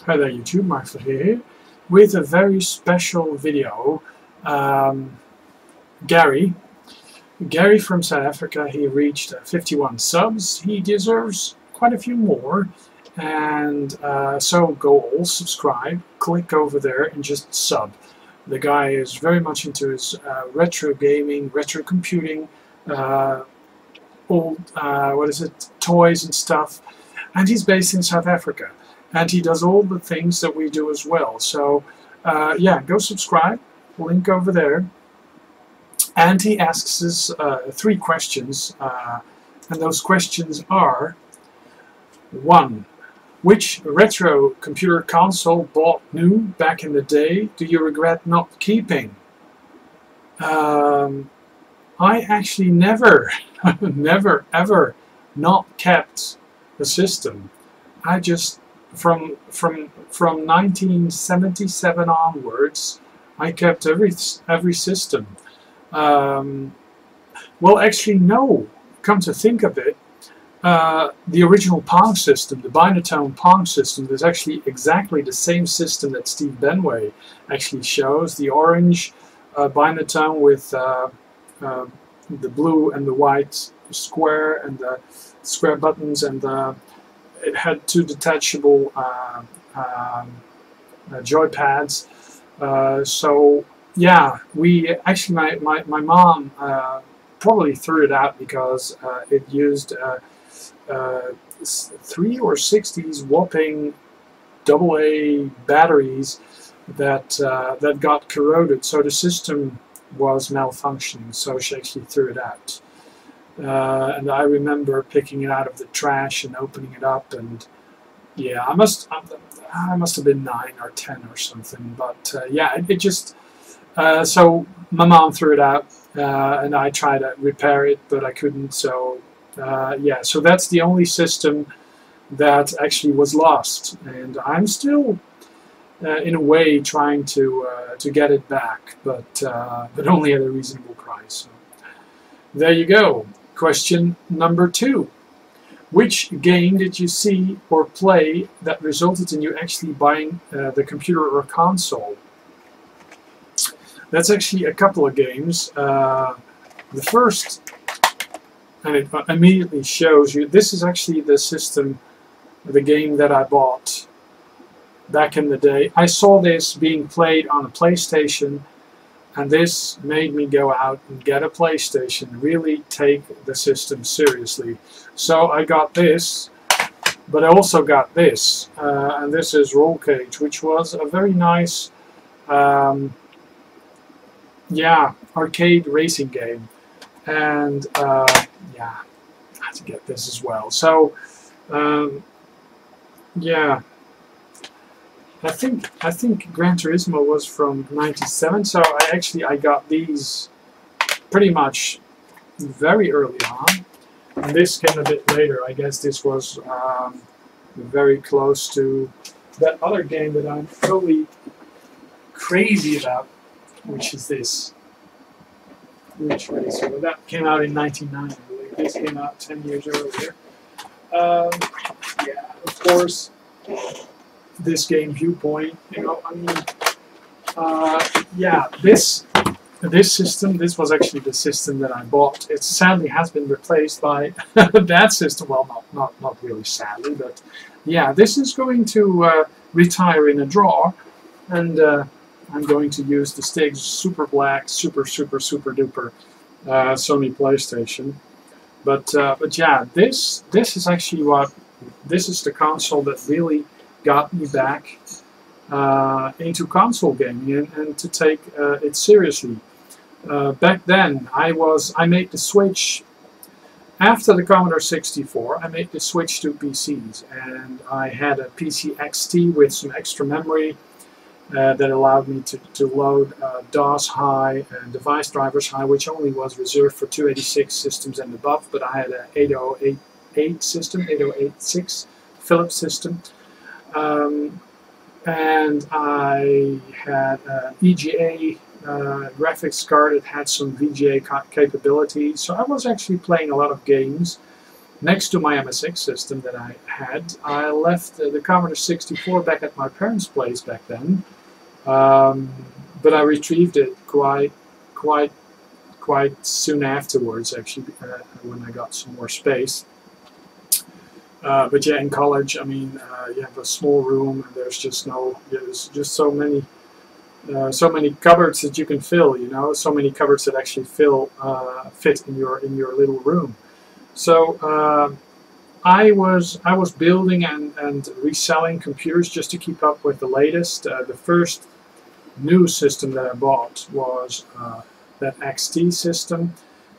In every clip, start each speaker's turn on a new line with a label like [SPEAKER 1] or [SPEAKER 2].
[SPEAKER 1] Hi there YouTube, Mark here with a very special video. Gary from South Africa, he reached 51 subs. He deserves quite a few more, and so go all subscribe, click over there and just sub. The guy is very much into his retro gaming, retro computing, old toys and stuff, and he's based in South Africa. And he does all the things that we do as well. So yeah, go subscribe, link over there. And he asks us 3 questions, and those questions are: 1. Which retro computer console bought new back in the day do you regret not keeping? I actually never ever not kept the system. I just from 1977 onwards, I kept every system. Well, actually, no. Come to think of it, the original Pong system, the binatone Pong system, is actually exactly the same system that Steve Benway actually shows. The orange binatone with the blue and the white square and the square buttons, and it had 2 detachable joypads. So yeah, we actually, my mom probably threw it out because it used 3 or 6 these whopping AA batteries that got corroded. So the system was malfunctioning. So she actually threw it out. And I remember picking it out of the trash and opening it up, and yeah, I must have been 9 or 10 or something. But yeah, it just so my mom threw it out, and I tried to repair it, but I couldn't. So yeah, so that's the only system that actually was lost, and I'm still in a way trying to get it back, but only at a reasonable price. So there you go. Question number 2. Which game did you see or play that resulted in you actually buying the computer or console? That's actually a couple of games. The first, and it immediately shows you, this is actually the system, the game that I bought back in the day. I saw this being played on a PlayStation, and this made me go out and get a PlayStation, really take the system seriously. So I got this, but I also got this, and this is Roll Cage, which was a very nice, yeah, arcade racing game. And yeah, I had to get this as well. So yeah, I think Gran Turismo was from '97, so I got these pretty much very early on, and this came a bit later. I guess this was very close to that other game that I'm totally crazy about, which is this Ridge Racer. Well, that came out in 1990. I believe. This came out 10 years earlier. Yeah, of course. This game, Viewpoint, you know, I mean, yeah, this system, this was actually the system that I bought. It sadly has been replaced by that system. Well, not really sadly, but yeah, this is going to retire in a drawer, and I'm going to use the Stig's super black, super duper Sony PlayStation. But yeah, this is actually this is the console that really got me back into console gaming and to take it seriously. Back then, I made the switch after the Commodore 64. I made the switch to PCs, and I had a PC XT with some extra memory that allowed me to load DOS High and Device Drivers High, which only was reserved for 286 systems and above. But I had an 8088 system, 8086 Philips system. And I had an EGA graphics card that had some VGA capability. So I was actually playing a lot of games next to my MSX system that I had, I left the Commodore 64 back at my parents' place back then, but I retrieved it quite soon afterwards, actually, when I got some more space. But yeah, in college, I mean, you have a small room, and there's just so many cupboards that you can fill. You know, so many cupboards that actually fit in your little room. So I was building and reselling computers just to keep up with the latest. The first new system that I bought was that XT system.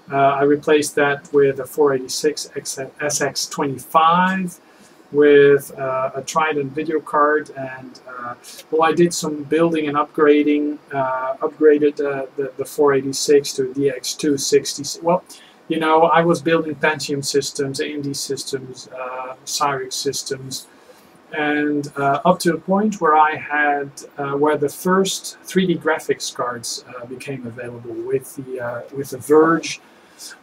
[SPEAKER 1] I replaced that with a 486 SX25 with a Trident video card, and well, I did some building and upgrading. Upgraded the 486 to DX260. Well, you know, I was building Pentium systems, AMD systems, Cyrix systems, and up to a point where I had where the first 3D graphics cards became available with the Verge,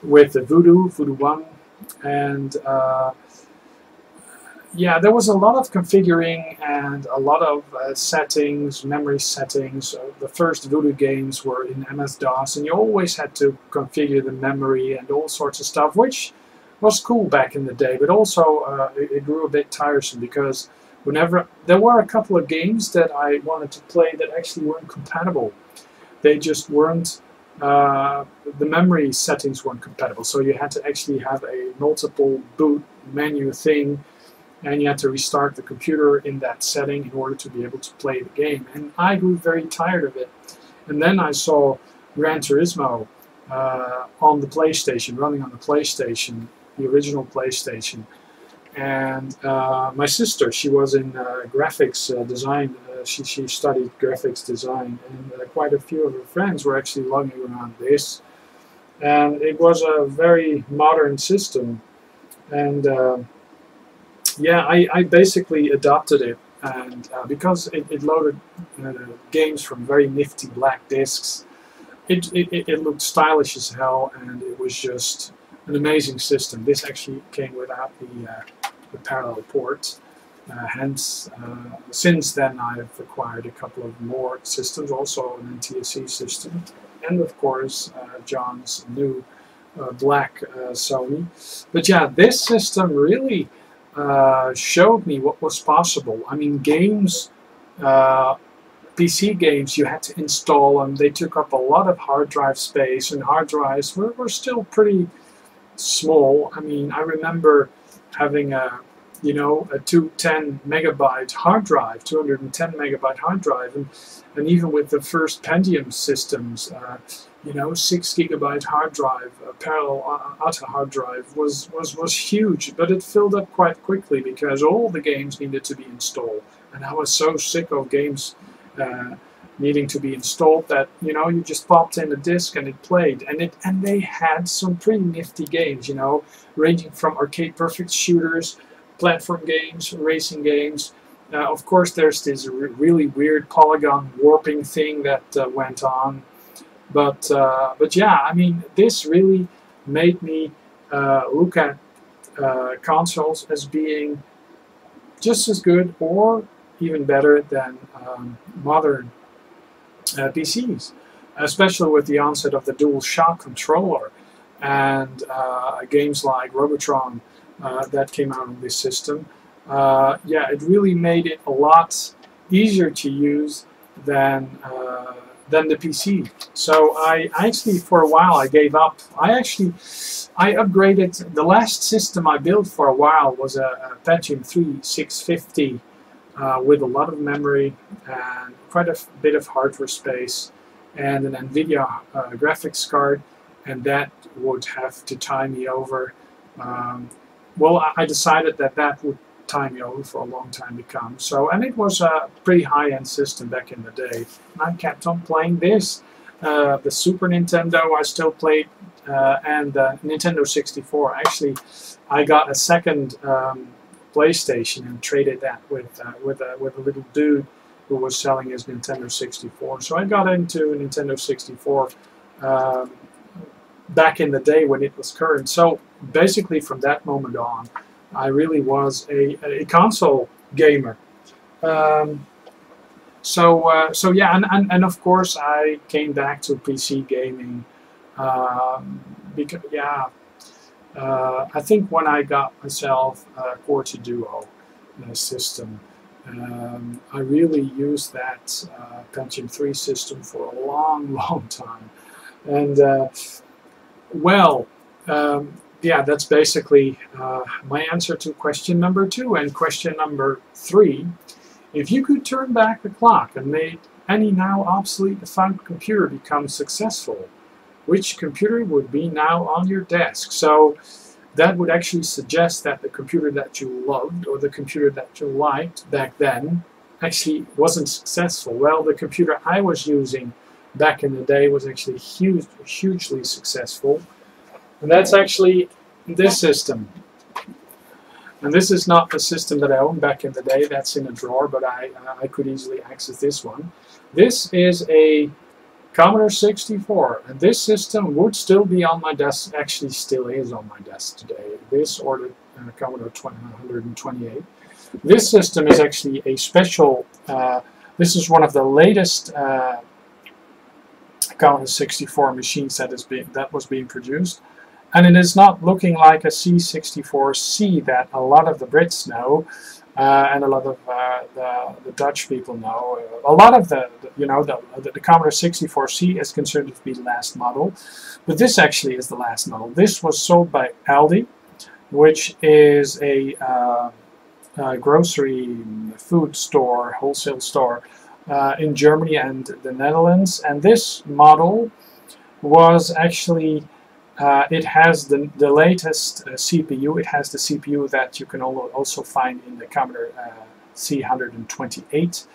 [SPEAKER 1] with the Voodoo 1, and yeah, there was a lot of configuring and a lot of settings, memory settings. The first Voodoo games were in MS-DOS, and you always had to configure the memory and all sorts of stuff, which was cool back in the day, but also it grew a bit tiresome because whenever there were a couple of games that I wanted to play that actually weren't compatible. They just weren't, the memory settings weren't compatible, so you had to actually have a multiple boot menu thing, and you had to restart the computer in that setting in order to be able to play the game. And I grew very tired of it. And then I saw Gran Turismo on the PlayStation, running on the PlayStation, the original PlayStation. And my sister, she was in graphics design. She studied graphics design, and quite a few of her friends were actually lugging around this. And it was a very modern system. And yeah, I basically adopted it, and because it loaded games from very nifty black discs, it looked stylish as hell, and it was just an amazing system. This actually came without the parallel port. Hence, since then I've acquired a couple of more systems, also an NTSC system, and of course John's new black Sony. But yeah, this system really showed me what was possible. I mean, games, PC games, you had to install them. They took up a lot of hard drive space, and hard drives were still pretty small. I mean, I remember having a 210 megabyte hard drive, 210 megabyte hard drive, and even with the first Pentium systems, 6 gigabyte hard drive, a parallel ATA hard drive was huge, but it filled up quite quickly because all the games needed to be installed, and I was so sick of games needing to be installed that you just popped in a disc and it played, and they had some pretty nifty games, ranging from arcade perfect shooters, platform games, racing games. Of course, there's this really weird polygon warping thing that went on. But yeah, I mean, this really made me look at consoles as being just as good or even better than modern PCs, especially with the onset of the DualShock controller and games like Robotron that came out on this system. Yeah, it really made it a lot easier to use than the PC. So I actually, for a while, I gave up. I upgraded. The last system I built for a while was a Pentium 3 650 with a lot of memory and quite a bit of hardware space and an NVIDIA graphics card, and that would have to tie me over. Well, I decided that would tie me over for a long time to come. So, and it was a pretty high-end system back in the day. I kept on playing this. The Super Nintendo I still played, and the Nintendo 64. Actually, I got a second PlayStation and traded that with a little dude who was selling his Nintendo 64. So I got into Nintendo 64 back in the day when it was current. So basically from that moment on, I really was a console gamer. So yeah, and of course I came back to PC gaming because yeah, I think when I got myself a Quarter Duo system, I really used that Pentium 3 system for a long, long time, and well. Yeah, that's basically my answer to question number 2. And question number 3, if you could turn back the clock and make any now obsolete defunct computer become successful, which computer would be now on your desk? So that would actually suggest that the computer that you loved or the computer that you liked back then actually wasn't successful. Well, the computer I was using back in the day was actually hugely successful. And that's actually this system. And this is not the system that I owned back in the day. That's in a drawer, but I could easily access this one. This is a Commodore 64. And this system would still be on my desk, actually still is on my desk today. This or the Commodore 128. This system is actually a special, this is one of the latest Commodore 64 machines that was being produced. And it is not looking like a C64C that a lot of the Brits know, and a lot of the Dutch people know. A lot of the Commodore 64C is considered to be the last model, but this actually is the last model. This was sold by Aldi, which is a grocery food store, wholesale store in Germany and the Netherlands. And this model was actually it has the latest CPU. It has the CPU that you can also find in the Commodore C128.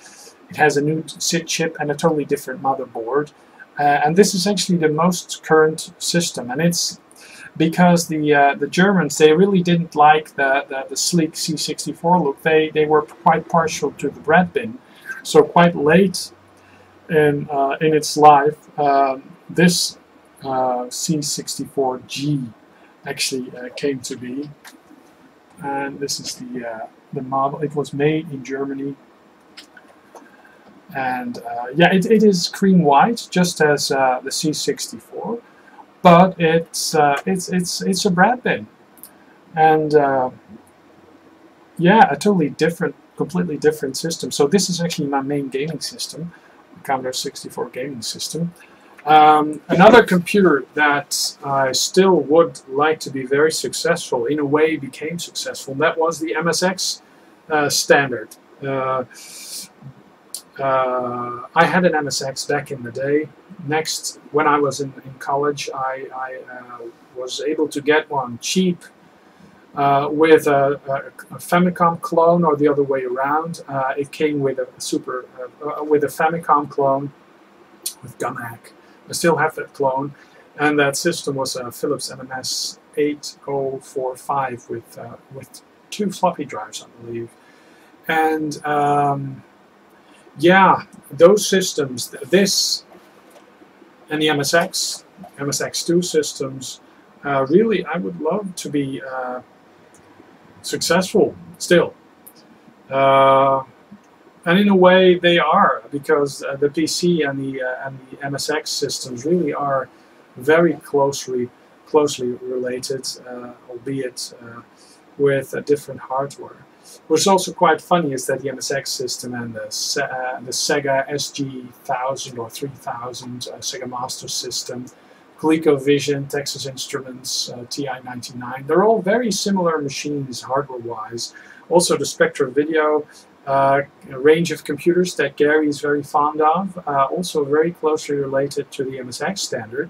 [SPEAKER 1] It has a new SID chip and a totally different motherboard. And this is actually the most current system. And it's because the Germans, they really didn't like the sleek C64 look. They were quite partial to the bread bin. So quite late in its life, this C64G actually came to be, and this is the model. It was made in Germany, and yeah, it is cream white, just as the C64, but it's a bread bin, and yeah, a totally different, completely different system. So this is actually my main gaming system, the Commodore 64 gaming system. Another computer that I still would like to be very successful, in a way became successful, that was the MSX standard. I had an MSX back in the day. Next, when I was in college, I was able to get one cheap with a Famicom clone, or the other way around. It came with a Famicom clone with Gumac. I still have that clone, and that system was a Philips MMS 8045 with 2 floppy drives, I believe. And yeah, those systems, this and the MSX2 systems, really, I would love to be successful still. And in a way they are, because the PC and the MSX systems really are very closely related, albeit with different hardware. What's also quite funny is that the MSX system and the Sega SG-1000 or 3000 Sega Master System, ColecoVision, Texas Instruments, TI-99, they're all very similar machines hardware-wise. Also the Spectra Video, a range of computers that Gary is very fond of, also very closely related to the MSX standard.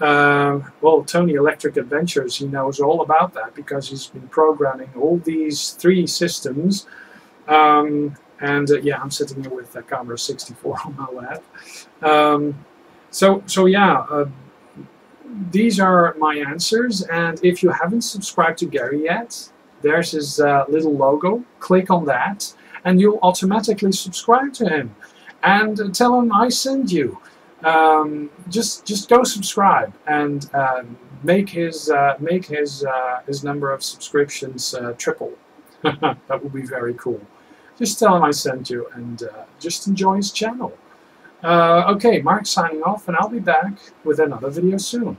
[SPEAKER 1] Well, Tony Electric Adventures, he knows all about that because he's been programming all these 3 systems. And yeah, I'm sitting here with the Commodore 64 on my lap. So yeah, these are my answers. And if you haven't subscribed to Gary yet, there's his little logo. Click on that, and you'll automatically subscribe to him. And tell him I send you. Just go subscribe and make his number of subscriptions triple. That would be very cool. Just tell him I sent you, and just enjoy his channel. Okay, Mark signing off, and I'll be back with another video soon.